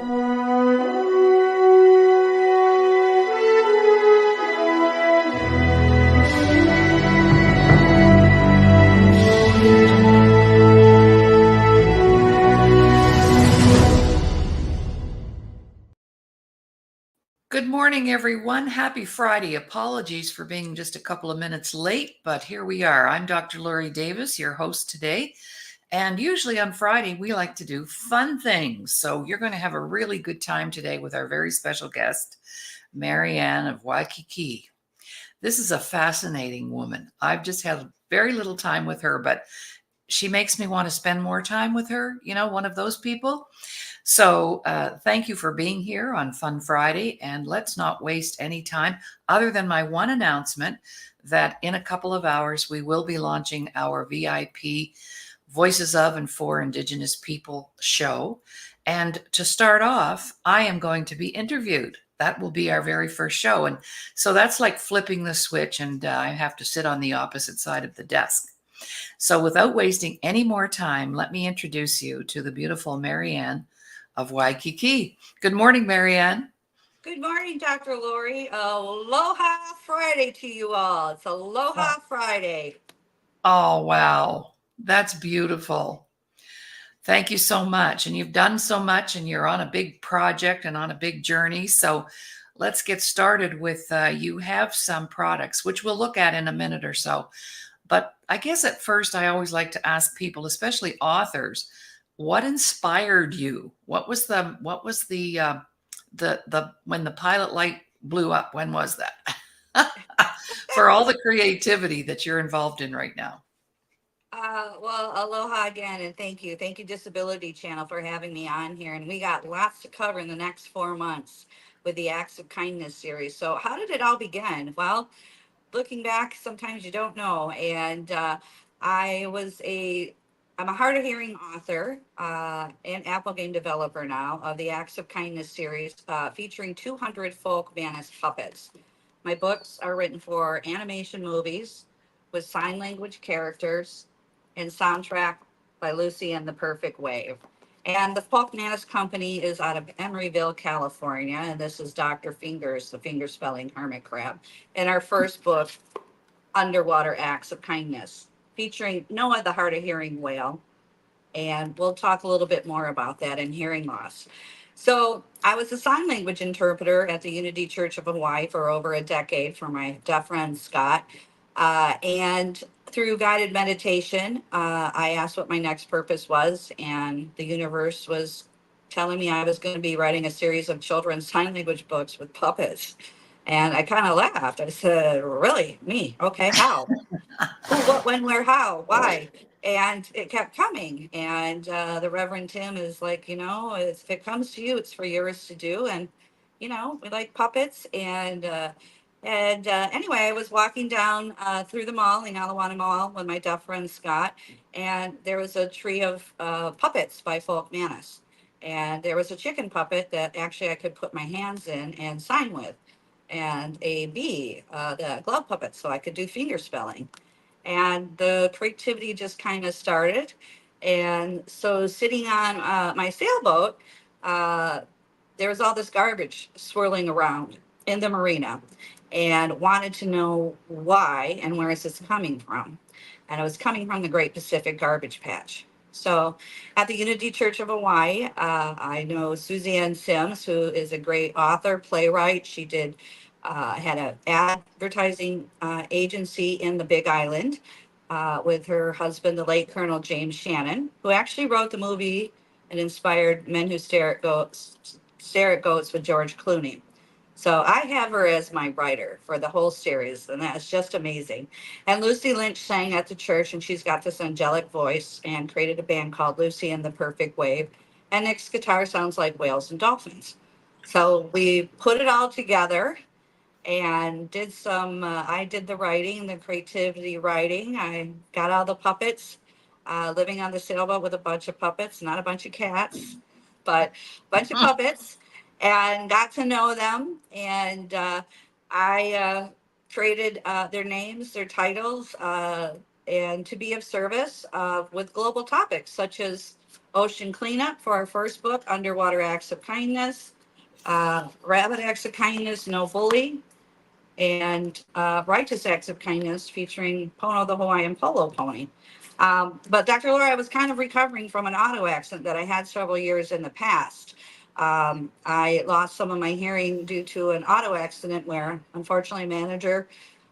Good morning, everyone. Happy Friday. Apologies for being just a couple of minutes late, but here we are. I'm Dr. Laurie Davis, your host today. And usually on Friday, we like to do fun things. So you're going to have a really good time today with our very special guest, Marianne of Wakiki. This is a fascinating woman. I've just had very little time with her, but she makes me want to spend more time with her. You know, one of those people. So thank you for being here on Fun Friday, and let's not waste any time other than my one announcement that in a couple of hours we will be launching our VIP Voices of and for Indigenous People show. And to start off, I am going to be interviewed. That will be our very first show. And so that's like flipping the switch, and I have to sit on the opposite side of the desk. So without wasting any more time, let me introduce you to the beautiful Marianne of Waikiki. Good morning, Marianne. Good morning, Dr. Laurie. Aloha Friday to you all. It's Aloha Friday. Oh, wow. That's beautiful. Thank you so much. And you've done so much, and you're on a big project and on a big journey. So let's get started with you have some products, which we'll look at in a minute or so. But I guess at first, I always like to ask people, especially authors, what inspired you? What was the when the pilot light blew up? When was that? For all the creativity that you're involved in right now. Well, aloha again, and thank you. Thank you, Disability Channel, for having me on here. And we got lots to cover in the next 4 months with the Acts of Kindness series. So how did it all begin? Well, looking back, sometimes you don't know. And I was I'm a hard of hearing author and Apple game developer now of the Acts of Kindness series, featuring 200 folk Manus puppets. My books are written for animation movies with sign language characters and soundtrack by Lucy and the Perfect Wave. And the Folk Manus Company is out of Emeryville, California. And this is Dr. Fingers, the finger spelling hermit crab. And our first book, Underwater Acts of Kindness, featuring Noah, the hard of hearing whale. And we'll talk a little bit more about that in hearing loss. So I was a sign language interpreter at the Unity Church of Hawaii for over a decade for my deaf friend Scott. And through guided meditation, I asked what my next purpose was, and the universe was telling me I was going to be writing a series of children's sign language books with puppets. And I kind of laughed. I said, "Really? Me? Okay, how? Who, what, when, where, how, why?" And it kept coming. And the Reverend Tim is like, if it comes to you, it's for yours to do. And, we like puppets. And anyway, I was walking down through the mall, in Alawana Mall, with my deaf friend Scott. And there was a tree of puppets by Folk Manus. And there was a chicken puppet that actually I could put my hands in and sign with. And a bee, the glove puppet, so I could do finger spelling. And the creativity just kind of started. And so sitting on my sailboat, uh, there was all this garbage swirling around in the marina, and wanted to know why and where is this coming from. And it was coming from the Great Pacific Garbage Patch. So at the Unity Church of Hawaii, I know Suzanne Sims, who is a great author, playwright. She had an advertising agency in the Big Island with her husband, the late Colonel James Shannon, who actually wrote the movie and inspired Men Who Stare at Goats with George Clooney. So I have her as my writer for the whole series, and that's just amazing. And Lucy Lynch sang at the church, and she's got this angelic voice and created a band called Lucy and the Perfect Wave. And Nick's guitar sounds like whales and dolphins. So we put it all together and I did the writing, the creativity writing. I got all the puppets, living on the sailboat with a bunch of puppets, not a bunch of cats, but a bunch of puppets, and got to know them. And I created their names, their titles, and to be of service with global topics such as ocean cleanup for our first book, Underwater Acts of Kindness, Rabbit Acts of Kindness, No Bully, and Righteous Acts of Kindness featuring Pono the Hawaiian Polo Pony. But Dr. Laura, I was kind of recovering from an auto accident that I had several years in the past. I lost some of my hearing due to an auto accident where, unfortunately, a manager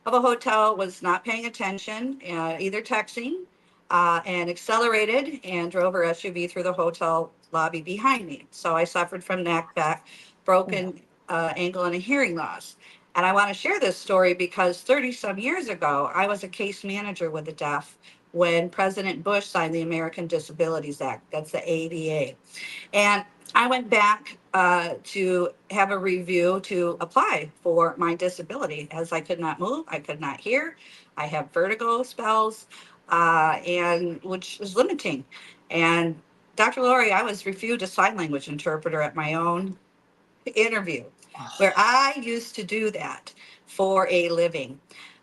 of a hotel was not paying attention, either texting, and accelerated and drove her SUV through the hotel lobby behind me. So I suffered from neck, back, broken ankle, and a hearing loss. And I want to share this story because 30 some years ago, I was a case manager with the deaf when President Bush signed the American Disabilities Act. That's the ADA. And I went back to have a review to apply for my disability as I could not move, I could not hear, I have vertigo spells, and which was limiting. And Dr. Laurie, I was refused a sign language interpreter at my own interview, where Oh, I used to do that for a living.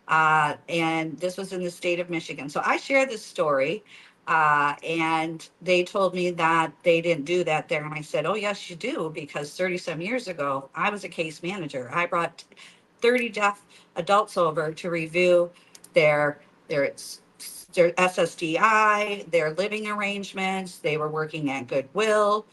And this was in the state of Michigan. So I share this story, and they told me that they didn't do that there. And I said, oh, yes, you do, because 30 some years ago, I was a case manager. I brought 30 deaf adults over to review their, their, their SSDI, their living arrangements. They were working at Goodwill,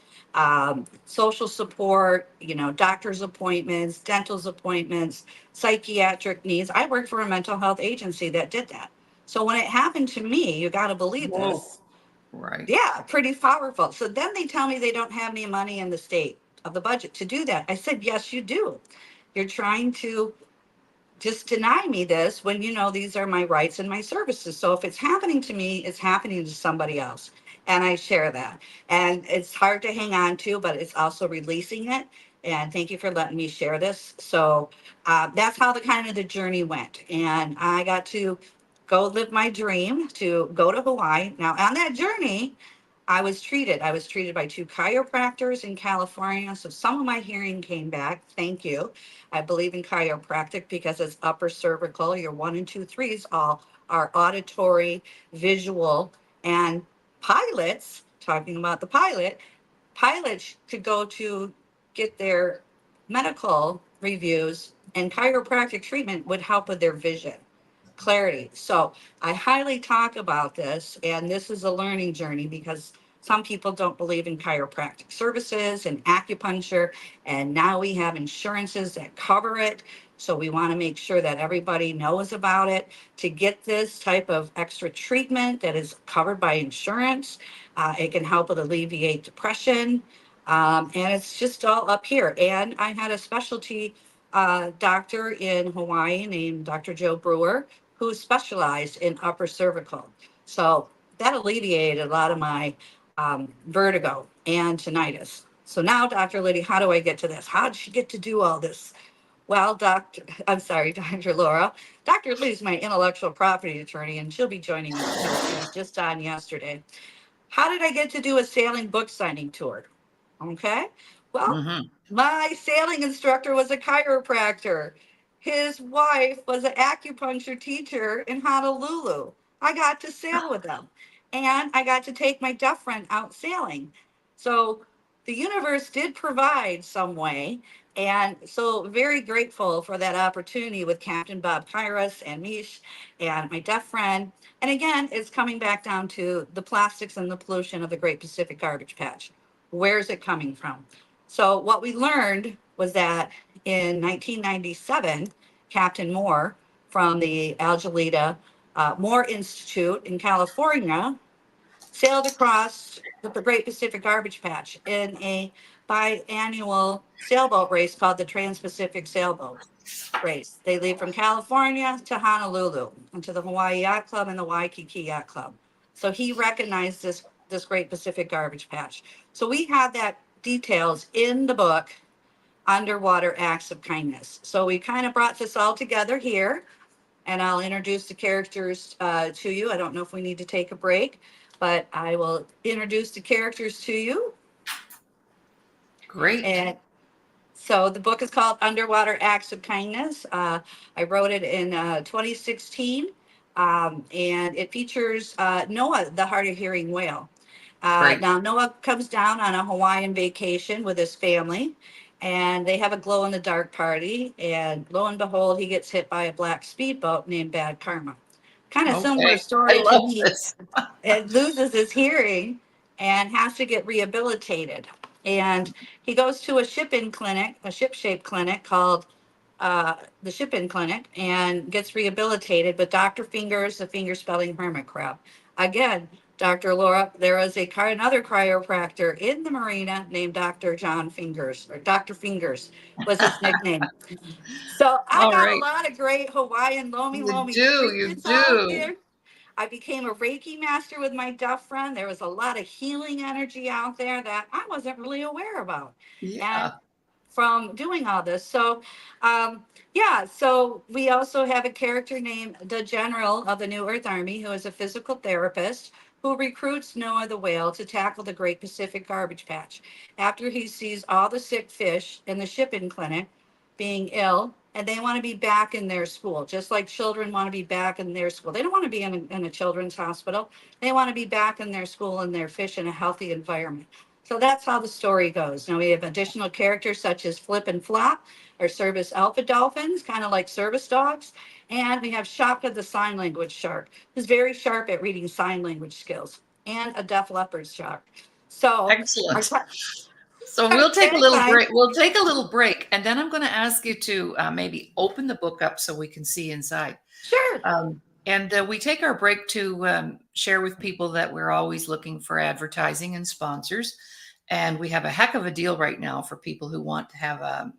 social support, doctor's appointments, dental's appointments, psychiatric needs. I worked for a mental health agency that did that. So when it happened to me, you got to believe whoa. this. Right. Yeah, pretty powerful. So then they tell me they don't have any money in the state of the budget to do that. I said, yes, you do. You're trying to just deny me this when these are my rights and my services. So if it's happening to me, it's happening to somebody else. And I share that. And it's hard to hang on to, but it's also releasing it. And thank you for letting me share this. So that's how the kind of the journey went. And I got to go live my dream to go to Hawaii. Now on that journey, I was treated. I was treated by two chiropractors in California. So some of my hearing came back. Thank you. I believe in chiropractic because it's upper cervical. Your one and two, threes all are auditory, visual, and pilots. Talking about the pilots could go to get their medical reviews, and chiropractic treatment would help with their vision clarity. So I highly talk about this, and this is a learning journey because some people don't believe in chiropractic services and acupuncture, and now we have insurances that cover it. So we want to make sure that everybody knows about it to get this type of extra treatment that is covered by insurance. It can help with alleviate depression. And it's just all up here. And I had a specialty doctor in Hawaii named Dr. Joe Brewer, who specialized in upper cervical. So that alleviated a lot of my vertigo and tinnitus. So now, Dr. Liddy, how do I get to this? How did she get to do all this? Well, I'm sorry, Dr. Laura. Dr. Liddy's my intellectual property attorney, and she'll be joining me too. She was just on yesterday. How did I get to do a sailing book signing tour? Okay. Well, Mm-hmm. my sailing instructor was a chiropractor. His wife was an acupuncture teacher in Honolulu. I got to sail with them. And I got to take my deaf friend out sailing. So the universe did provide some way. And so very grateful for that opportunity with Captain Bob Kairos and Mish and my deaf friend. And again, it's coming back down to the plastics and the pollution of the Great Pacific Garbage Patch. Where's it coming from? So what we learned was that in 1997, Captain Moore from the Algelita Moore Institute in California sailed across the Great Pacific Garbage Patch in a biannual sailboat race called the Trans-Pacific Sailboat Race. They leave from California to Honolulu and to the Hawaii Yacht Club and the Waikiki Yacht Club. So he recognized this Great Pacific Garbage Patch. So we have that details in the book, Underwater Acts of Kindness. So we kind of brought this all together here, and I'll introduce the characters to you. I don't know if we need to take a break, but I will introduce the characters to you. Great. And so the book is called Underwater Acts of Kindness. I wrote it in 2016, and it features Noah, the hard of hearing whale. Great. Now, Noah comes down on a Hawaiian vacation with his family, and they have a glow in the dark party. And lo and behold, he gets hit by a black speedboat named Bad Karma. Kind of similar Okay. I story to love me. this. And loses his hearing and has to get rehabilitated. And he goes to a ship-in clinic, a ship-shaped clinic called the ship-in clinic, and gets rehabilitated. But Dr. Fingers, the finger spelling hermit crab, again, Dr. Laura, there was another chiropractor in the marina named Dr. John Fingers, or Dr. Fingers was his nickname. So I All got a right. lot of great Hawaiian lomi You lomi do. You treatments out do. there. I became a Reiki master with my deaf friend. There was a lot of healing energy out there that I wasn't really aware about. And Yeah. from doing all this. So, yeah, so we also have a character named the General of the New Earth Army, who is a physical therapist who recruits Noah the whale to tackle the Great Pacific Garbage Patch. After he sees all the sick fish in the shipping clinic being ill, and they want to be back in their school, just like children want to be back in their school. They don't want to be in a children's hospital. They want to be back in their school and their fish in a healthy environment. So that's how the story goes. Now we have additional characters such as Flip and Flop, or service alpha dolphins, kind of like service dogs. And we have Shaka the sign language shark, who's very sharp at reading sign language skills, and a deaf leopard shark. So our, Excellent. So our we'll take a little tagline, break. We'll take a little break, and then I'm going to ask you to maybe open the book up so we can see inside. sure. And we take our break to share with people that we're always looking for advertising and sponsors. And we have a heck of a deal right now for people who want to have a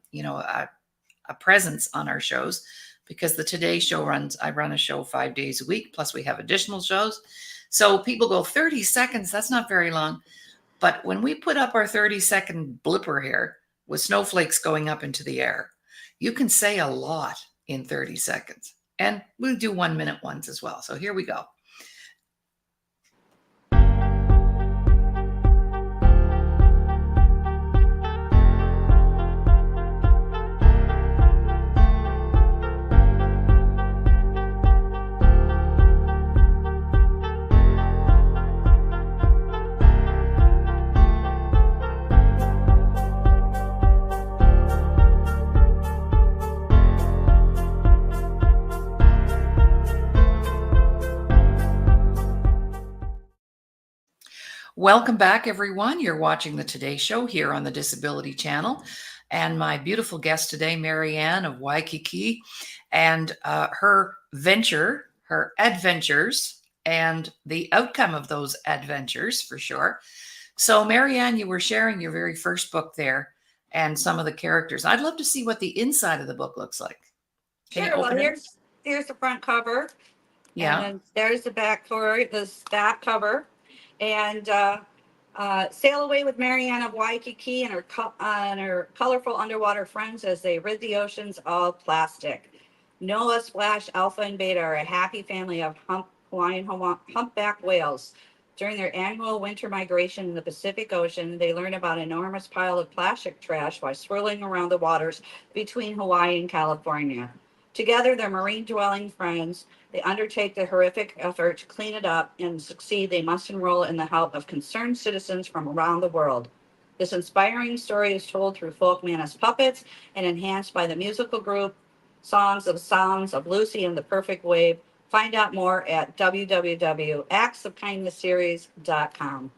presence on our shows, because the Today Show I run a show 5 days a week, plus we have additional shows. So people go 30 seconds, that's not very long. But when we put up our 30-second blipper here with snowflakes going up into the air, you can say a lot in 30 seconds. And we'll do 1 minute ones as well. So here we go. Welcome back, everyone. You're watching the Today Show here on the Disability Channel. And my beautiful guest today, Marianne of Waikiki, and her venture, her adventures, and the outcome of those adventures for sure. So, Marianne, you were sharing your very first book there and some of the characters. I'd love to see what the inside of the book looks like. Can you Sure. Well, open it? here's the front cover, and Yeah. then there's the back cover, this back cover, and sail away with Marianne of Waikiki and her colorful underwater friends as they rid the oceans of plastic. Noah, Splash, Alpha, and Beta are a happy family of humpback whales. During their annual winter migration in the Pacific Ocean, they learn about an enormous pile of plastic trash while swirling around the waters between Hawaii and California. Together, their marine-dwelling friends, they undertake the horrific effort to clean it up, and succeed, they must enroll in the help of concerned citizens from around the world. This inspiring story is told through folk Manus puppets and enhanced by the musical group Sounds of Lucy and the Perfect Wave. Find out more at www.actsofkindnessseries.com.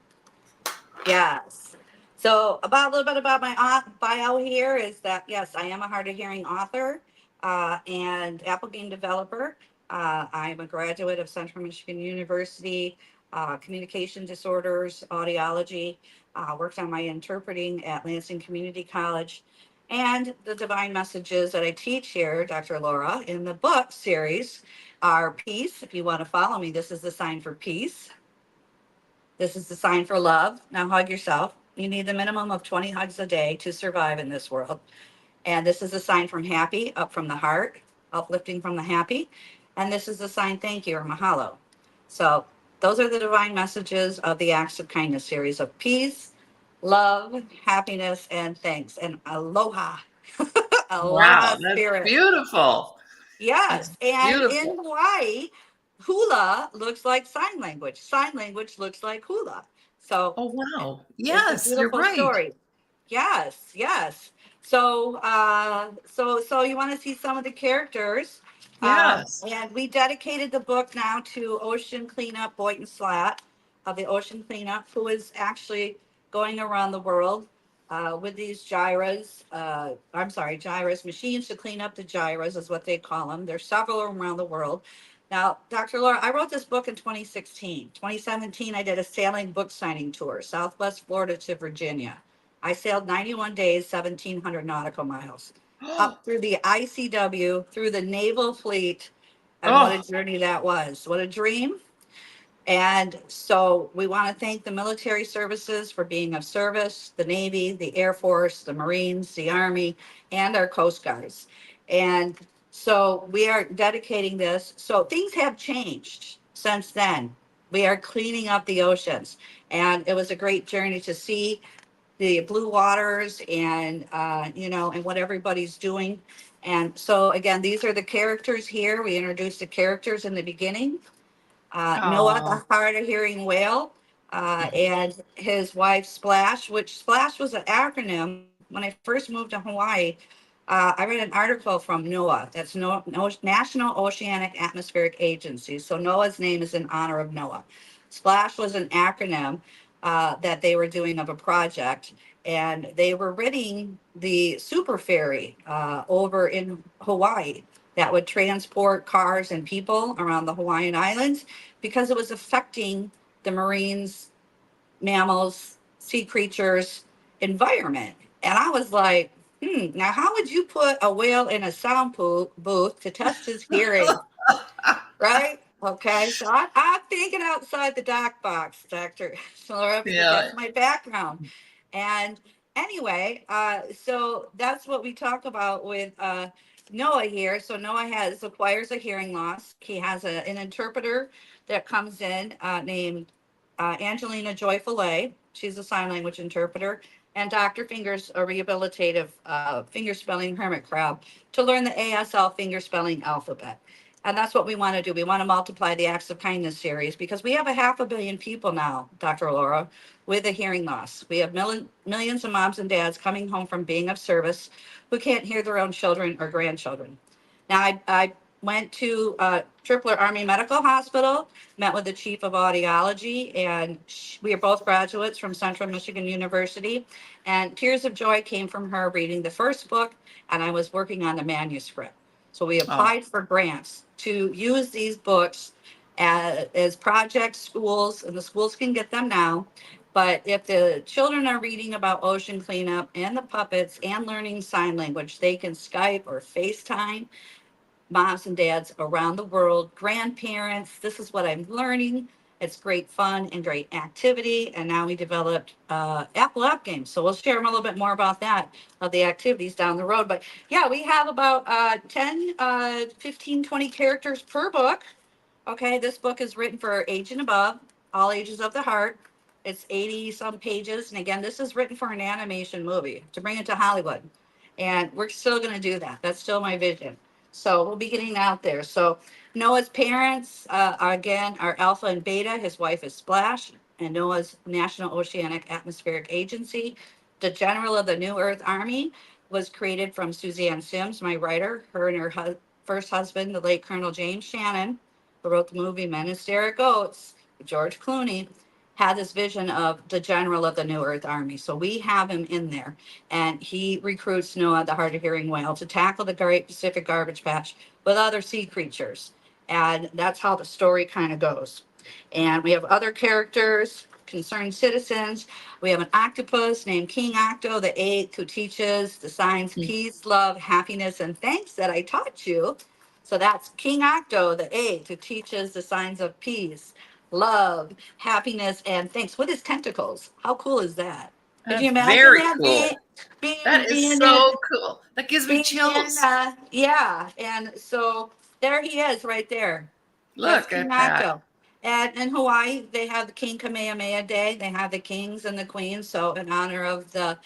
Yes. So about a little bit about my bio here is that, yes, I am a hard of hearing author and Apple game developer. I'm a graduate of Central Michigan University, communication disorders, audiology, worked on my interpreting at Lansing Community College. And the divine messages that I teach here, Dr. Laura, in the book series are peace. If you want to follow me, this is the sign for peace. This is the sign for love. Now hug yourself. You need the minimum of 20 hugs a day to survive in this world. And this is a sign from happy, up from the heart, uplifting from the happy. And this is the sign thank you, or mahalo. So those are the divine messages of the Acts of Kindness series of peace, love, happiness, and thanks. And aloha. Aloha Wow, that's spirit. beautiful. That's Yes, and in beautiful. Hawaii, hula looks like sign language. Sign language looks like hula. So Oh, wow. it's a Yes, you're beautiful right. story. Yes, yes. So you want to see some of the characters, Yes. and we dedicated the book now to Ocean Cleanup Boynton Slat of the Ocean Cleanup, who is actually going around the world with these gyras. I'm sorry, gyras machines to clean up the gyras is what they call them. There's several around the world. Now, Dr. Laura, I wrote this book in 2016. 2017, I did a sailing book signing tour, Southwest Florida to Virginia. I sailed 91 days, 1,700 nautical miles, up through the ICW, through the naval fleet, and what a Oh, journey that was. What a dream. And so we want to thank the military services for being of service, the Navy, the Air Force, the Marines, the Army, and our Coast Guards. And so we are dedicating this. So things have changed since then. We are cleaning up the oceans. And it was a great journey to see the blue waters and, and what everybody's doing. And so again, these are the characters here. We introduced the characters in the beginning. Noah, oh. the hard of hearing whale, and his wife Splash, which Splash was an acronym. When I first moved to Hawaii, I read an article from NOAA, that's National Oceanic Atmospheric Agency. So NOAA's name is in honor of Noah. Splash was an acronym that they were doing of a project, and they were ridding the super ferry over in Hawaii that would transport cars and people around the Hawaiian Islands because it was affecting the marines, mammals, sea creatures, environment. And I was like, now how would you put a whale in a booth to test his hearing? Right? Okay. So I'm thinking outside the dock box, Dr. Laura, because Yeah. that's my background. And anyway, so that's what we talk about with Noah here. So Noah acquires a hearing loss. He has an interpreter that comes in named Angelina Joy Fillet. She's a sign language interpreter. And Dr. Fingers, a rehabilitative finger spelling hermit crab, to learn the ASL finger spelling alphabet. And that's what we want to do. We want to multiply the Acts of Kindness series because we have a 500 million people now, Dr. Laura, with a hearing loss. We have millions of moms and dads coming home from being of service who can't hear their own children or grandchildren. Now, I went to Tripler Army Medical Hospital, met with the chief of audiology, and we are both graduates from Central Michigan University. And tears of joy came from her reading the first book, and I was working on the manuscript. So we Oh, applied for grants to use these books as project schools, and the schools can get them now. But if the children are reading about ocean cleanup and the puppets and learning sign language, they can Skype or FaceTime moms and dads around the world, grandparents. This is what I'm learning. It's great fun and great activity. And now we developed Apple App Games. So we'll share a little bit more about that, of the activities down the road. But yeah, we have about 10, 15, 20 characters per book. Okay, this book is written for age and above, all ages of the heart. It's 80 some pages. And again, this is written for an animation movie to bring it to Hollywood. And we're still going to do that. That's still my vision. So we'll be getting out there. So Noah's parents, again, are Alpha and Beta. His wife is Splash, and Noah's National Oceanic Atmospheric Agency. The General of the New Earth Army was created from Suzanne Sims, my writer. Her and her first husband, the late Colonel James Shannon, who wrote the movie Men in Derek Oates, George Clooney, had this vision of the general of the New Earth Army. So we have him in there. And he recruits Noah, the hard of hearing whale, to tackle the Great Pacific Garbage Patch with other sea creatures. And that's how the story kind of goes. And we have other characters, concerned citizens. We have an octopus named King Octo, the eighth, who teaches the signs peace, love, happiness, and thanks that I taught you. So that's King Octo, the eighth, who teaches the signs of peace, love, happiness, and thanks with his tentacles. How cool is that? Could you that's imagine very that cool. That is being in so cool. That gives me being in chills. yeah, and so there he is right there. That's Look King at that. Octo. And in Hawaii, they have the King Kamehameha Day. They have the kings and the queens. So in honor of the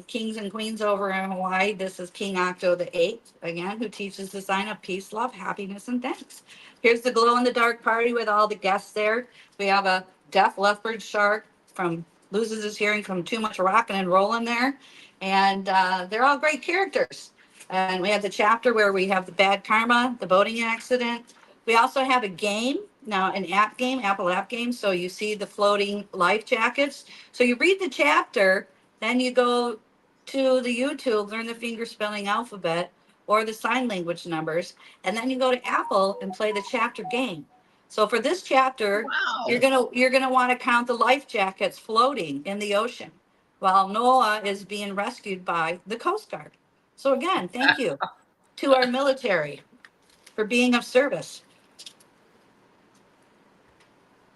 kings and queens over in Hawaii, this is King Octo the Eighth, again, who teaches the sign of peace, love, happiness, and thanks. Here's the glow in the dark party with all the guests there. We have a deaf leopard shark, from loses his hearing from too much rocking and rolling there. And they're all great characters. And we have the chapter where we have the bad karma, the boating accident. We also have a game now, an app game, Apple app game. So you see the floating life jackets. So you read the chapter, then you go to the YouTube, learn the finger spelling alphabet or the sign language numbers, and then you go to Apple and play the chapter game. So for this chapter, Wow. you're gonna want to count the life jackets floating in the ocean while Noah is being rescued by the Coast Guard. So again, thank you to our military for being of service.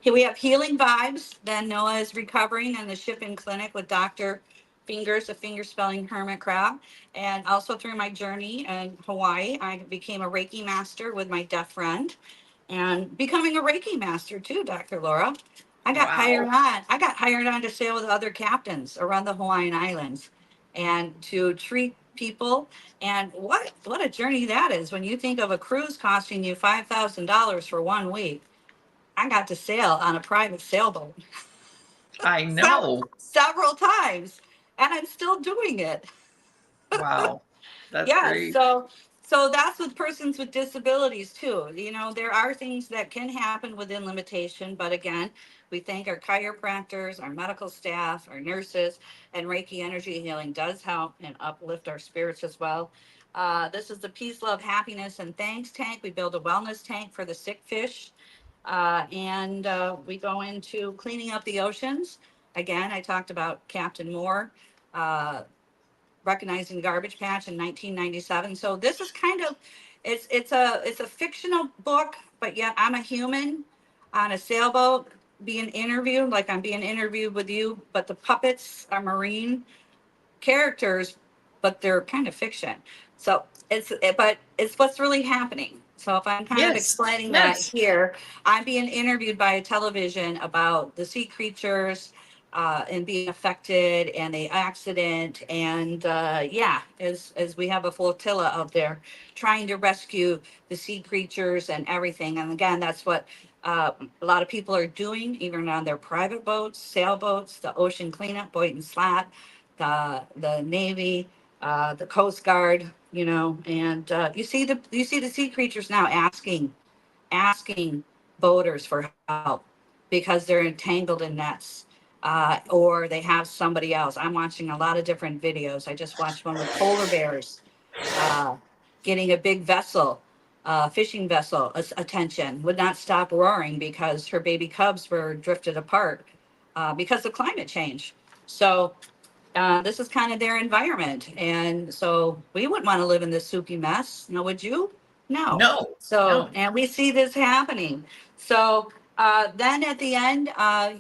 Here we have healing vibes. Then Noah is recovering in the shipping clinic with Dr. Fingers, a finger spelling hermit crab. And also through my journey in Hawaii, I became a Reiki master with my deaf friend and becoming a Reiki master too, Dr. Laura. Wow. I got hired on to sail with other captains around the Hawaiian Islands and to treat people. And what a journey that is when you think of a cruise costing you $5,000 for 1 week. I got to sail on a private sailboat I know. several times, and I'm still doing it. Wow. That's Yeah, great. so that's with persons with disabilities too. You know, there are things that can happen within limitation, but again, we thank our chiropractors, our medical staff, our nurses, and Reiki energy healing does help and uplift our spirits as well. This is the peace, love, happiness, and thanks tank. We build a wellness tank for the sick fish. And we go into cleaning up the oceans. Again, I talked about Captain Moore recognizing the garbage patch in 1997. So this is kind of it's a fictional book, but yet I'm a human on a sailboat being interviewed, like I'm being interviewed with you, but the puppets are marine characters, but they're kind of fiction. So but it's what's really happening. So if I'm kind of Yes. explaining that Yes. here, I'm being interviewed by a television about the sea creatures and being affected and the accident. And yeah, as we have a flotilla out there trying to rescue the sea creatures and everything. And again, that's what a lot of people are doing, even on their private boats, sailboats, the ocean cleanup, Boynton Slat, the Navy, the Coast Guard, you know, and you see the sea creatures now asking boaters for help because they're entangled in nets. Or they have somebody else. I'm watching a lot of different videos. I just watched one with polar bears uh, getting a big vessel, fishing vessel attention, would not stop roaring because her baby cubs were drifted apart because of climate change. So this is kind of their environment. And so we wouldn't want to live in this soupy mess. No, would you? No. No. So, No. and we see this happening. So then at the end,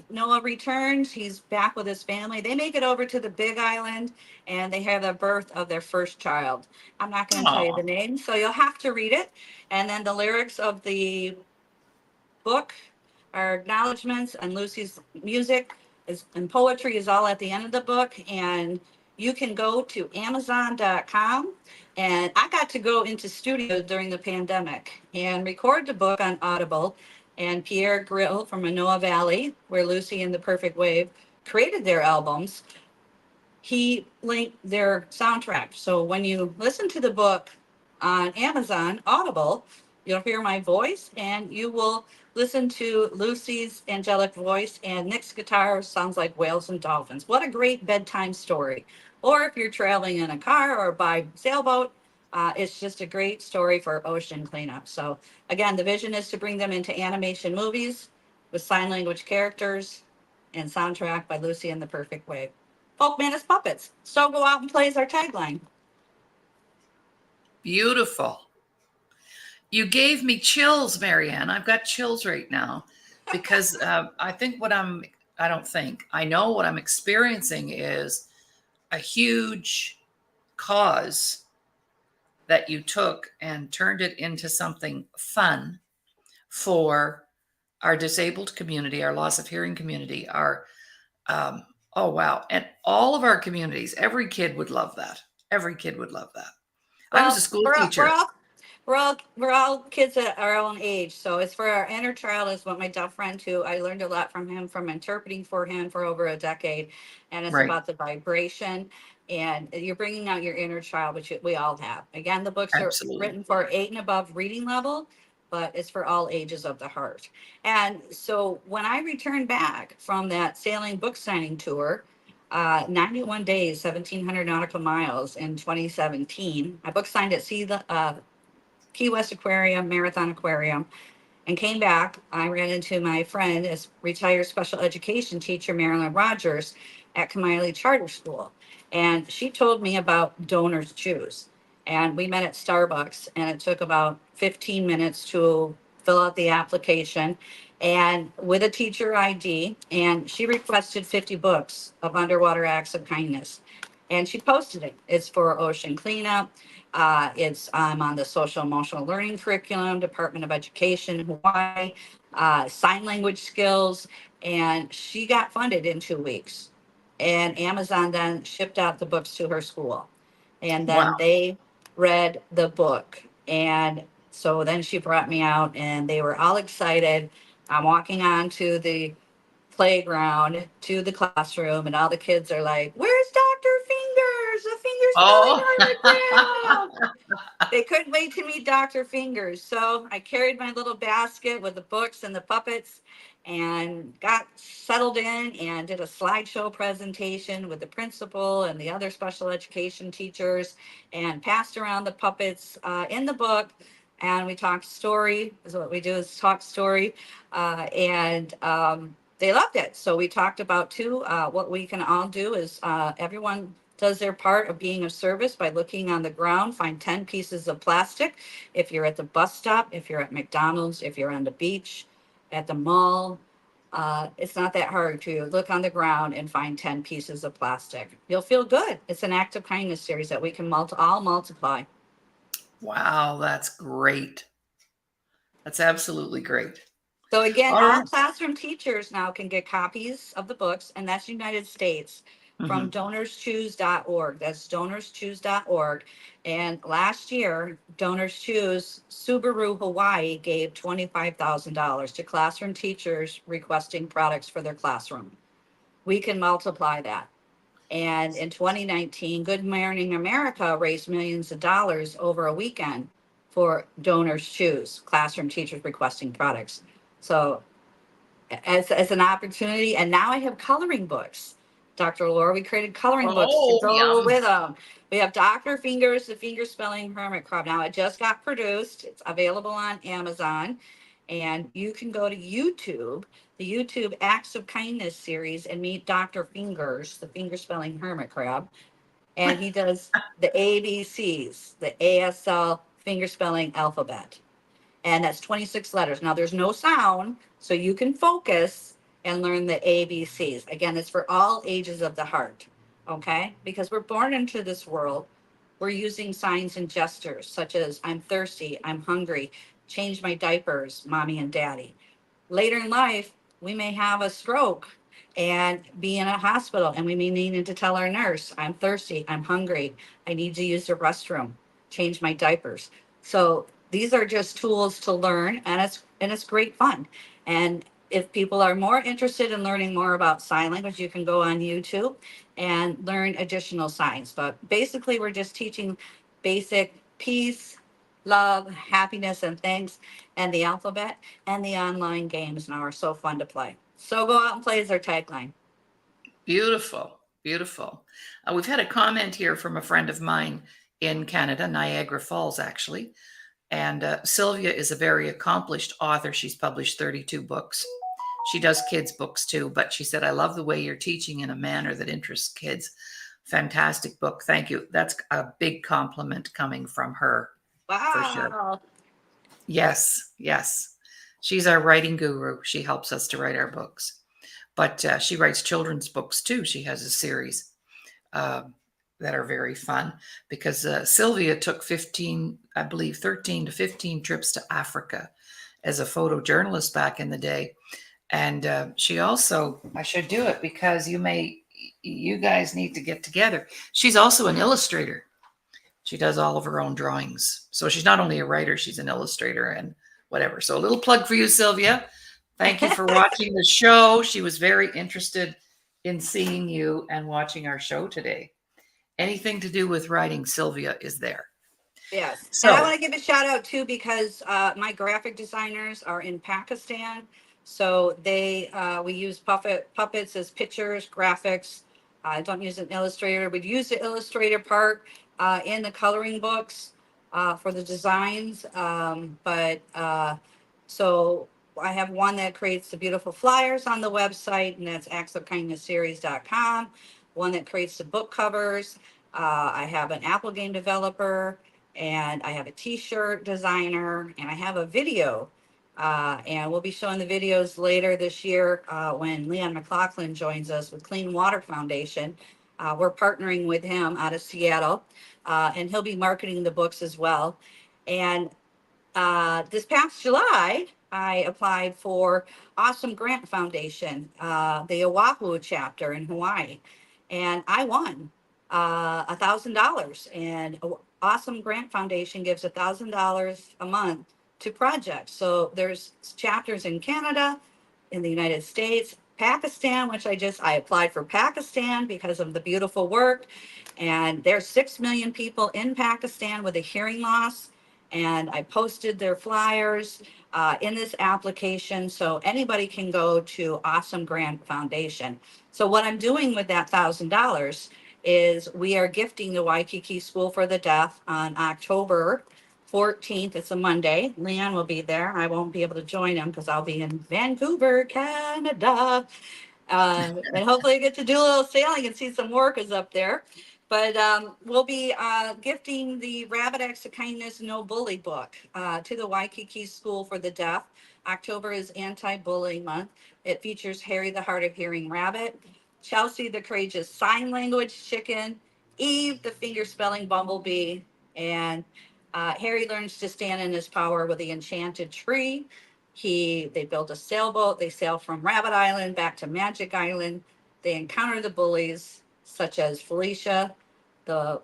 Noah returns. He's back with his family. They make it over to the Big Island and they have the birth of their first child. I'm not going to tell you Oh, the name, so you'll have to read it. And then the lyrics of the book, our acknowledgments, and Lucy's music is and poetry is all at the end of the book. And you can go to Amazon.com. And I got to go into studio during the pandemic and record the book on Audible. And Pierre Grill from Manoa Valley, where Lucy and the Perfect Wave created their albums, he linked their soundtrack. So when you listen to the book on Amazon Audible, you'll hear my voice and you will listen to Lucy's angelic voice, and Nick's guitar sounds like whales and dolphins. What a great bedtime story. Or if you're traveling in a car or by sailboat, it's just a great story for ocean cleanup. So again, the vision is to bring them into animation movies with sign language characters and soundtrack by Lucy and the Perfect Wave. Folkman is puppets. So go out and play is our tagline. beautiful. You gave me chills, Marianne. I've got chills right now because I don't think, I know what I'm experiencing is a huge cause that you took and turned it into something fun for our disabled community, our loss of hearing community, our, oh, wow. And all of our communities, every kid would love that. Every kid would love that. I was a Well, school we're teacher. we're all kids at our own age. So it's for our inner child is what my deaf friend too. I learned a lot from him from interpreting for him for over a decade, and it's Right. about the vibration and you're bringing out your inner child, which we all have. Again, the books are Absolutely. written for 8 and above reading level, but it's for all ages of the heart. And so when I returned back from that sailing book signing tour, 91 days, 1,700 nautical miles in 2017. I book signed at Key West Aquarium, Marathon Aquarium, and came back. I ran into my friend, as retired special education teacher, Marilyn Rogers, at Kamiley Charter School. And she told me about Donors Choose. And we met at Starbucks, and it took about 15 minutes to fill out the application and with a teacher ID. And she requested 50 books of underwater acts of kindness. And she posted it. It's for ocean cleanup. It's I'm on the social emotional learning curriculum, Department of Education, Hawaii, sign language skills, and she got funded in 2 weeks. And Amazon then shipped out the books to her school, and then Wow. they read the book. And so then she brought me out, and they were all excited. I'm walking on to the playground to the classroom, and all the kids are like, "Where's Dr. Fingers? The finger spelling Oh, autograph!" They couldn't wait to meet Dr. Fingers. So I carried my little basket with the books and the puppets and got settled in and did a slideshow presentation with the principal and the other special education teachers and passed around the puppets in the book. And we talked story, is what we do is talk story. And they loved it. So we talked about too, what we can all do is everyone does their part of being of service by looking on the ground, find 10 pieces of plastic. If you're at the bus stop, if you're at McDonald's, if you're on the beach, at the mall, it's not that hard to look on the ground and find 10 pieces of plastic. You'll feel good. It's an act of kindness series that we can all multiply. wow. That's great. That's absolutely great. So again, All all right. classroom teachers now can get copies of the books, and that's United States from Mhm. donorschoose.org. That's donorschoose.org. And last year, Donors Choose Subaru Hawaii gave $25,000 to classroom teachers requesting products for their classroom. We can multiply that. And in 2019, Good Morning America raised millions of dollars over a weekend for Donors Choose, classroom teachers requesting products. So as an opportunity. And now I have coloring books. Dr. Laura, we created coloring books to Oh, go yum. with them. We have Dr. Fingers, the finger spelling hermit crab. Now it just got produced. It's available on Amazon. And you can go to YouTube, the YouTube Acts of Kindness series, and meet Dr. Fingers, the finger spelling hermit crab. And he does the ABCs, the ASL finger spelling alphabet, and that's 26 letters. Now there's no sound, so you can focus and learn the ABCs. Again, it's for all ages of the heart, okay? Because we're born into this world, we're using signs and gestures such as I'm thirsty, I'm hungry, change my diapers, mommy and daddy. Later in life, we may have a stroke and be in a hospital, and we may need to tell our nurse, I'm thirsty, I'm hungry, I need to use the restroom, change my diapers. So these are just tools to learn, and it's great fun. And if people are more interested in learning more about sign language, you can go on YouTube and learn additional signs. But basically, we're just teaching basic peace, love, happiness, and thanks, and the alphabet. And the online games now are so fun to play. So go out and play is our tagline. Beautiful. Beautiful. We've had a comment here from a friend of mine in Canada, Niagara Falls, actually. And Sylvia is a very accomplished author. She's published 32 books. She does kids' books too, but she said, I love the way you're teaching in a manner that interests kids. Fantastic book. Thank you. That's a big compliment coming from her for sure. Wow. Yes, yes. She's our writing guru. She helps us to write our books. But she writes children's books too. She has a series that are very fun because Sylvia took 15, I believe 13 to 15 trips to Africa as a photojournalist back in the day. And she also, I should do it because you guys need to get together. She's also an illustrator. She does all of her own drawings. So she's not only a writer, she's an illustrator and whatever. So a little plug for you, Sylvia. Thank you for watching the show. She was very interested in seeing you and watching our show today. Anything to do with writing, Sylvia is there. Yes. And I So, want to give a shout out too because my graphic designers are in Pakistan. So we use puppets as pictures, graphics. I don't use an illustrator. We'd use the illustrator part in the coloring books for the designs. So I have one that creates the beautiful flyers on the website, and that's actsofkindnessseries.com. One that creates the book covers. I have an Apple game developer, and I have a t-shirt designer, and I have a video. And we'll be showing the videos later this year when Leon McLaughlin joins us with Clean Water Foundation. We're partnering with him out of Seattle, and he'll be marketing the books as well. And this past July, I applied for Awesome Grant Foundation, the Oahu chapter in Hawaii, and I won $1,000. And Awesome Grant Foundation gives $1,000 a month to projects. So there's chapters in Canada, in the United States, Pakistan, which I applied for Pakistan because of the beautiful work. And there's 6 million people in Pakistan with a hearing loss. And I posted their flyers in this application so anybody can go to Awesome Grant Foundation. So what I'm doing with that $1,000 is we are gifting the Waikiki School for the Deaf on October 14th. It's a Monday. Leon will be there. I won't be able to join him because I'll be in Vancouver, Canada. And hopefully I get to do a little sailing and see some orcas up there. But we'll be gifting the Rabbit Acts of Kindness No Bully book to the Waikiki School for the Deaf. October is Anti-Bullying Month. It features Harry the Hard of Hearing Rabbit, Chelsea the Courageous Sign Language Chicken, Eve the Finger Spelling Bumblebee, and Harry learns to stand in his power with the Enchanted Tree. They build a sailboat. They sail from Rabbit Island back to Magic Island. They encounter the bullies such as Felicia, the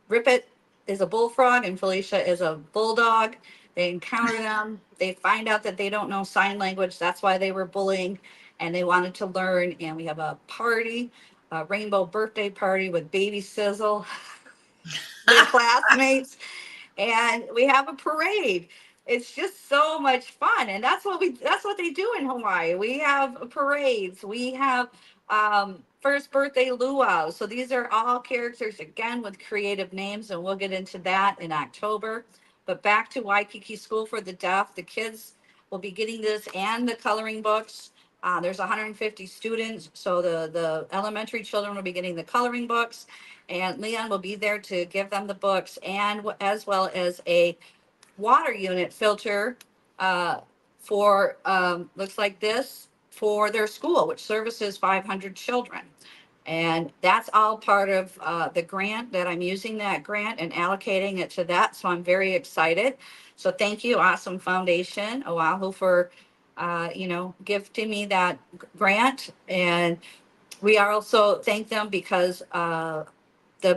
Rippet is a bullfrog and Felicia is a bulldog. They encounter them. They find out that they don't know sign language. That's why they were bullying, and they wanted to learn. And we have a party, a rainbow birthday party with Baby Sizzle, their classmates, and we have a parade. It's just so much fun, and that's what they do in Hawaii. We have parades. We have first birthday luau. So these are all characters again with creative names, and we'll get into that in October. But back to Waikiki School for the Deaf, the kids will be getting this and the coloring books. There's 150 students, so the elementary children will be getting the coloring books, and Leon will be there to give them the books, and as well as a water unit filter for looks like this for their school, which services 500 children. And that's all part of the grant that I'm using that grant and allocating it to that. So I'm very excited. So thank you, Awesome Foundation, Oahu, for gifting me that grant. And we are also thank them because the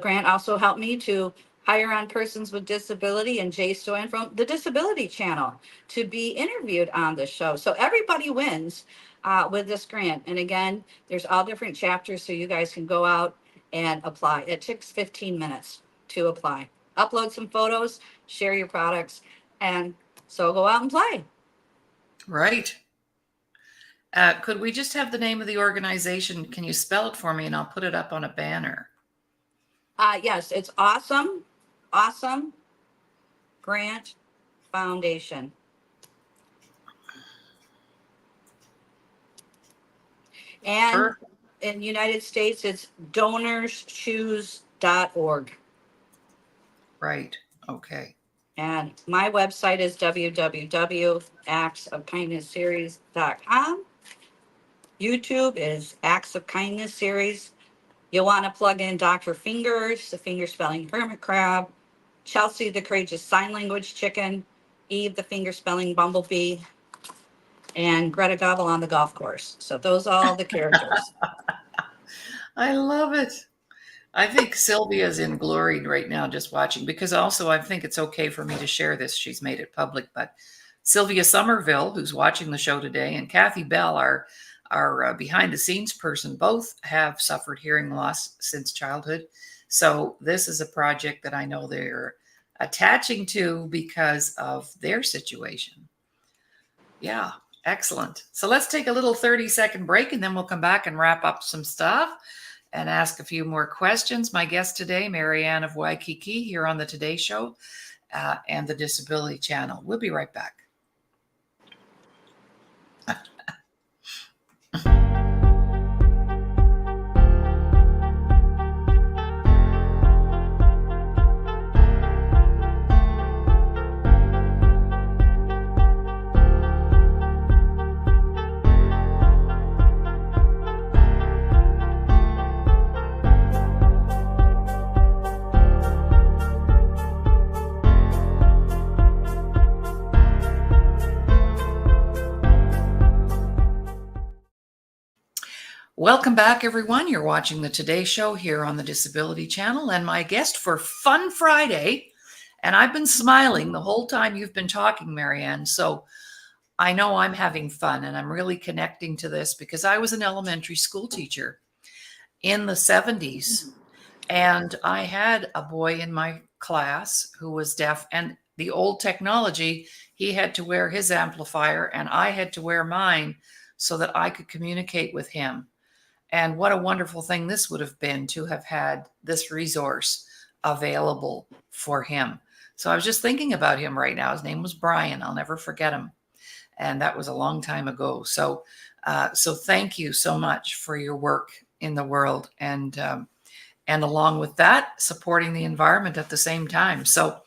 grant also helped me to hire on persons with disability and Jay Stoyan from the Disability Channel to be interviewed on the show. So everybody wins with this grant. And again, there's all different chapters so you guys can go out and apply. It takes 15 minutes to apply. Upload some photos, share your products, and so go out and play. right. Could we just have the name of the organization? Can you spell it for me and I'll put it up on a banner? Yes, it's Awesome Grant Foundation. And in the United States, it's donorschoose.org. Right. Okay. And my website is www.actsofkindnessseries.com. YouTube is Acts of Kindness Series. You'll want to plug in Dr. Fingers, the finger spelling hermit crab, Chelsea, the courageous sign language chicken, Eve, the finger spelling bumblebee, and Greta Gobble on the golf course. So those are all the characters. I love it. I think Sylvia's in glory right now just watching, because also I think it's okay for me to share this. She's made it public, but Sylvia Somerville, who's watching the show today, and Kathy Bell, our behind the scenes person, both have suffered hearing loss since childhood. So this is a project that I know they're attaching to because of their situation. Yeah, excellent. So let's take a little 30-second break and then we'll come back and wrap up some stuff and ask a few more questions. My guest today, Marianne of Waikiki, here on the Today Show and the Disability Channel. We'll be right back. Welcome back, everyone. You're watching the Today Show here on the Disability Channel, and my guest for Fun Friday, and I've been smiling the whole time you've been talking, Marianne, so I know I'm having fun, and I'm really connecting to this because I was an elementary school teacher in the 70s, and I had a boy in my class who was deaf, and the old technology, he had to wear his amplifier, and I had to wear mine so that I could communicate with him. And what a wonderful thing this would have been to have had this resource available for him. So I was just thinking about him right now. His name was Brian. I'll never forget him. And that was a long time ago. So thank you so much for your work in the world, and along with that, supporting the environment at the same time. So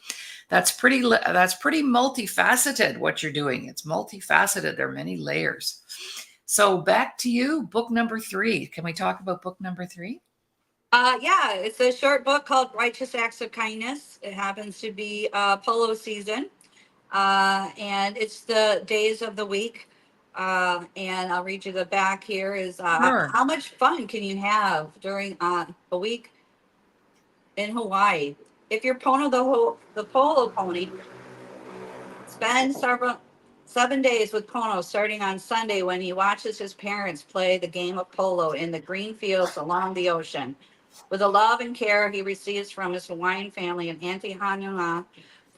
that's pretty multifaceted what you're doing. It's multifaceted. There are many layers. So back to you, book number 3. Can we talk about book number 3? Yeah, it's a short book called Righteous Acts of Kindness. It happens to be polo season, and it's the days of the week. And I'll read you the back here is Sure. how much fun can you have during a week in Hawaii? If you're the polo pony, spend 7 days with Pono starting on Sunday when he watches his parents play the game of polo in the green fields along the ocean. With the love and care he receives from his Hawaiian family in Antihanuna,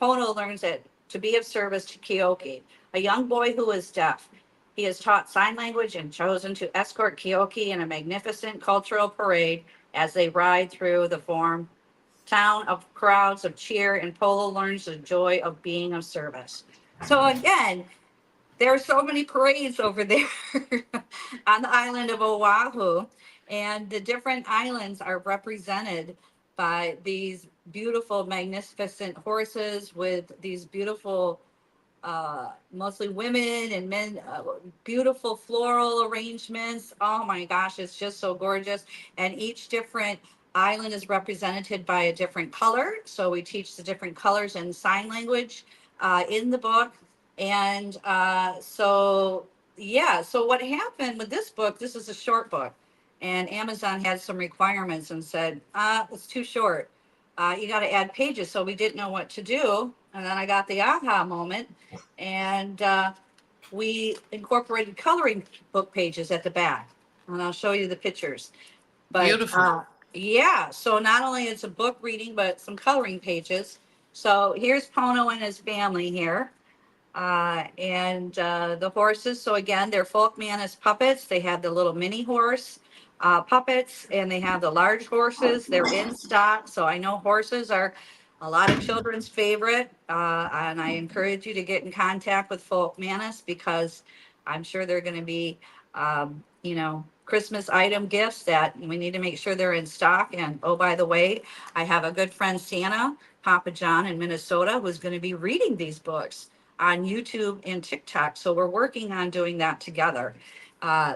Pono learns that to be of service to Keoki, a young boy who is deaf. He is taught sign language and chosen to escort Keoki in a magnificent cultural parade as they ride through the town of crowds of cheer, and Polo learns the joy of being of service. So again, there are so many parades over there on the island of Oahu, and the different islands are represented by these beautiful, magnificent horses with these beautiful, mostly women and men, beautiful floral arrangements. Oh my gosh, it's just so gorgeous. And each different island is represented by a different color. So we teach the different colors in sign language in the book. And yeah, so what happened with this book, this is a short book, and Amazon had some requirements and said, it's too short. You got to add pages. So we didn't know what to do. And then I got the aha moment, and we incorporated coloring book pages at the back. And I'll show you the pictures. But Beautiful. yeah, so not only it's a book reading, but some coloring pages. So here's Pono and his family here. And the horses, so again, they're Folkmanis puppets. They have the little mini horse puppets, and they have the large horses. They're in stock. So I know horses are a lot of children's favorite. And I encourage you to get in contact with Folkmanis because I'm sure they're going to be, Christmas item gifts that we need to make sure they're in stock. And oh, by the way, I have a good friend, Santa, Papa John in Minnesota, who's going to be reading these books on YouTube and TikTok. So we're working on doing that together.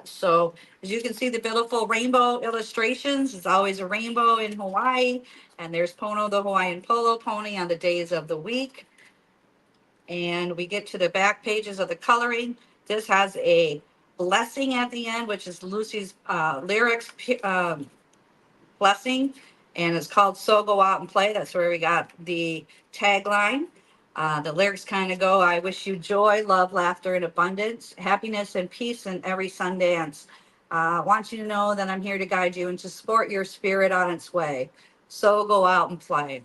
So as you can see, the beautiful rainbow illustrations, it's always a rainbow in Hawaii. And there's Pono, the Hawaiian polo pony, on the days of the week. And we get to the back pages of the coloring. This has a blessing at the end, which is Lucy's lyrics blessing. and it's called So Go Out and Play. That's where we got the tagline. The lyrics kind of go, I wish you joy, love, laughter, and abundance, happiness and peace in every sun dance. Want you to know that I'm here to guide you and to support your spirit on its way. So go out and play.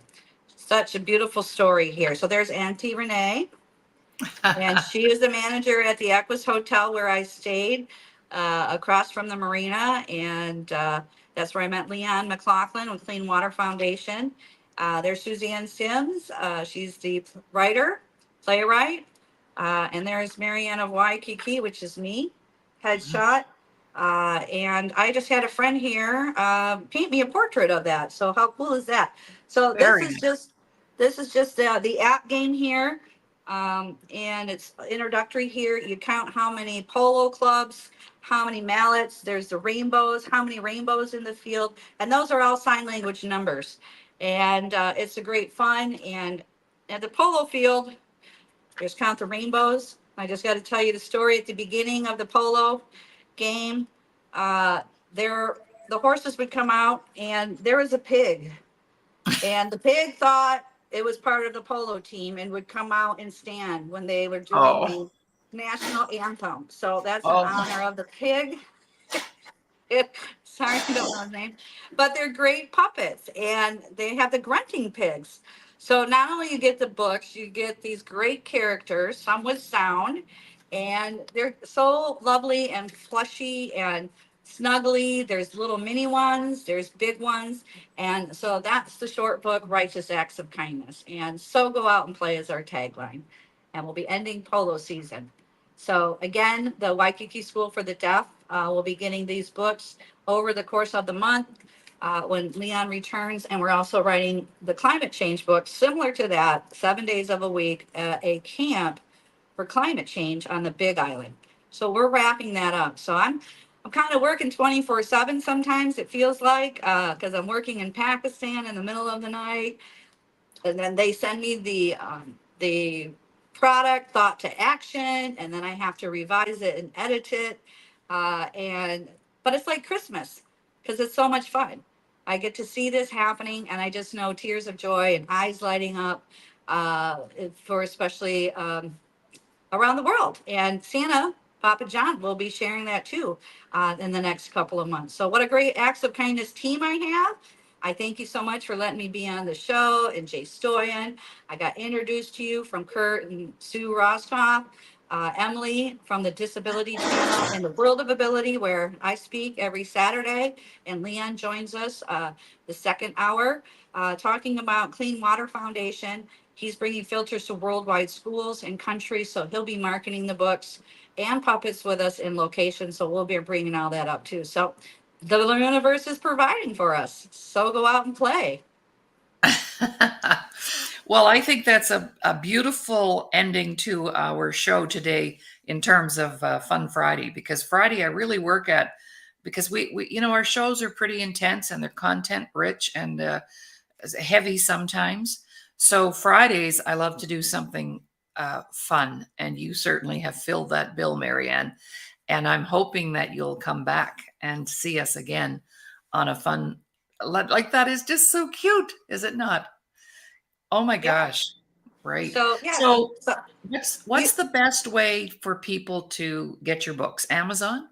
Such a beautiful story here. So there's Auntie Renee, and she is the manager at the Equus Hotel where I stayed, across from the marina. And that's where I met Leon McLaughlin with Clean Water Foundation. There's Suzanne Sims. She's the writer, playwright. And there's Marianne Wakiki, which is me, headshot. And I just had a friend here paint me a portrait of that. So how cool is that? So Very nice. this is just the app game here, and it's introductory here. You count how many polo clubs, how many mallets, there's the rainbows, how many rainbows in the field, and those are all sign language numbers. And it's a great fun. And at the polo field, just count the rainbows. I just got to tell you the story at the beginning of the polo game. Uh, there, the horses would come out, and there was a pig, and the pig thought it was part of the polo team and would come out and stand when they were doing Oh, the national anthem. So that's in oh, honor of the pig. Sorry, I don't know his name, but they're great puppets, and they have the grunting pigs. So not only you get the books, you get these great characters, some with sound, and they're so lovely and plushy and snuggly. There's little mini ones, there's big ones, and so that's the short book, Righteous Acts of Kindness. And so go out and play is our tagline, and we'll be ending polo season. So again, the Waikiki School for the Deaf will be getting these books over the course of the month when Leon returns. And we're also writing the climate change book, similar to that, 7 days of a week at a camp for climate change on the Big Island. So we're wrapping that up. So I'm kind of working 24/7 sometimes, it feels like, because I'm working in Pakistan in the middle of the night, and then they send me the product thought to action, and then I have to revise it and edit it. And but it's like Christmas because it's so much fun. I get to see this happening, and I just know tears of joy and eyes lighting up, for especially around the world. And Santa, Papa John, will be sharing that too in the next couple of months. So, what a great acts of kindness team I have. I thank you so much for letting me be on the show. And Jay Stoyan, I got introduced to you from Kurt and Sue Rostov. Emily from the Disability Channel and the World of Ability, where I speak every Saturday. And Leon joins us the second hour, talking about Clean Water Foundation. He's bringing filters to worldwide schools and countries, so he'll be marketing the books and puppets with us in location. So we'll be bringing all that up too. So the universe is providing for us. So go out and play. Well, I think that's a beautiful ending to our show today in terms of Fun Friday, because Friday I really work at, because our shows are pretty intense and they're content rich and heavy sometimes. So Fridays I love to do something fun, and you certainly have filled that bill, Marianne. And I'm hoping that you'll come back and see us again on a fun like that. Is just so cute, is it not? Oh my Yeah. gosh. Right. So yeah. So So you what's the best way for people to get your books? Amazon?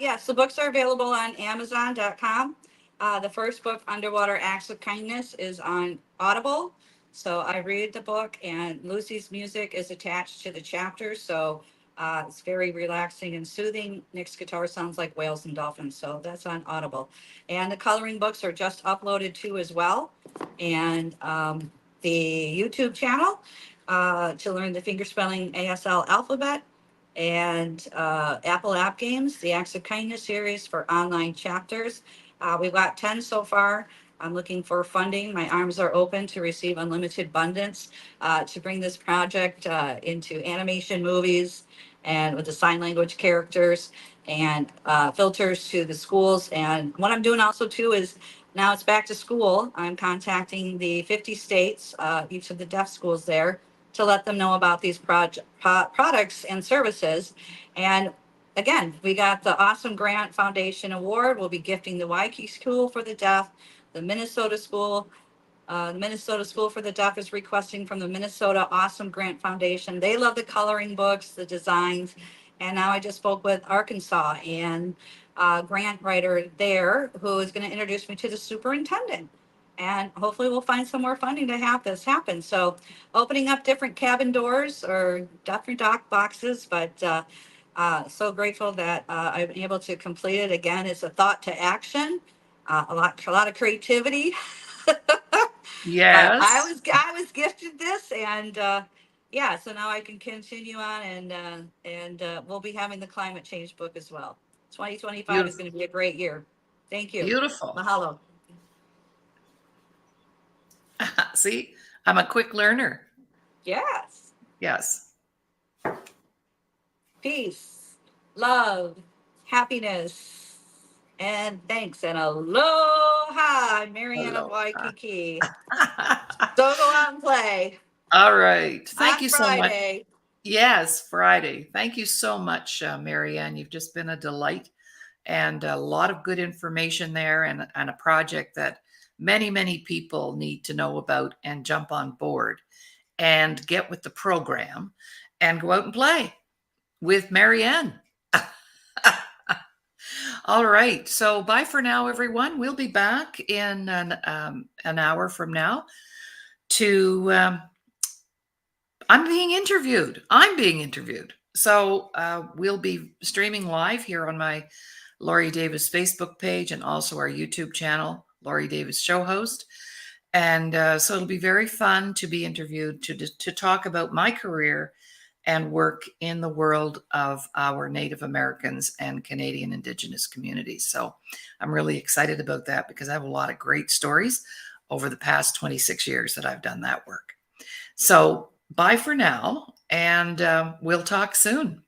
yes, the books are available on Amazon.com. The first book, Underwater Acts of Kindness, is on Audible. So I read the book, and Lucy's music is attached to the chapters. So it's very relaxing and soothing. Nick's guitar sounds like whales and dolphins. So that's on Audible. And the coloring books are just uploaded too as well. And the YouTube channel to learn the fingerspelling ASL alphabet, and Apple App Games, the Acts of Kindness series for online chapters. We've got 10 so far. I'm looking for funding. My arms are open to receive unlimited abundance to bring this project into animation movies and with the sign language characters and filters to the schools. And what I'm doing also too is now it's back to school. I'm contacting the 50 states, each of the deaf schools there, to let them know about these products and services. And again, we got the Awesome Grant Foundation Award. We'll be gifting the Waikiki School for the Deaf The Minnesota School for the Deaf is requesting from the Minnesota Awesome Grant Foundation. They love the coloring books, the designs. And now I just spoke with Arkansas and grant writer there who is going to introduce me to the superintendent. And hopefully we'll find some more funding to have this happen. So opening up different cabin doors or different dock boxes, but so grateful that I'm able to complete it. Again, it's a thought to action, a lot of creativity. But Yes. I was gifted this, and yeah, so now I can continue on, and we'll be having the climate change book as well. 2025 is Beautiful. going to be a great year. Thank you. Beautiful. Mahalo. See, I'm a quick learner. Yes. Yes. Peace, love, happiness, and thanks, and aloha. I'm Marianne Hello. Wakiki. So go out and play All right. Thank on you so much. Friday. Yes, Friday. Thank you so much, Marianne. You've just been a delight and a lot of good information there and a project that many, many people need to know about and jump on board and get with the program and go out and play with Marianne. All right. So bye for now, everyone. We'll be back in an hour from now to I'm being interviewed. So we'll be streaming live here on my Laurie Davis Facebook page and also our YouTube channel, Laurie Davis Show Host. And so it'll be very fun to be interviewed to talk about my career and work in the world of our Native Americans and Canadian Indigenous communities. So I'm really excited about that because I have a lot of great stories over the past 26 years that I've done that work. So bye for now, and we'll talk soon.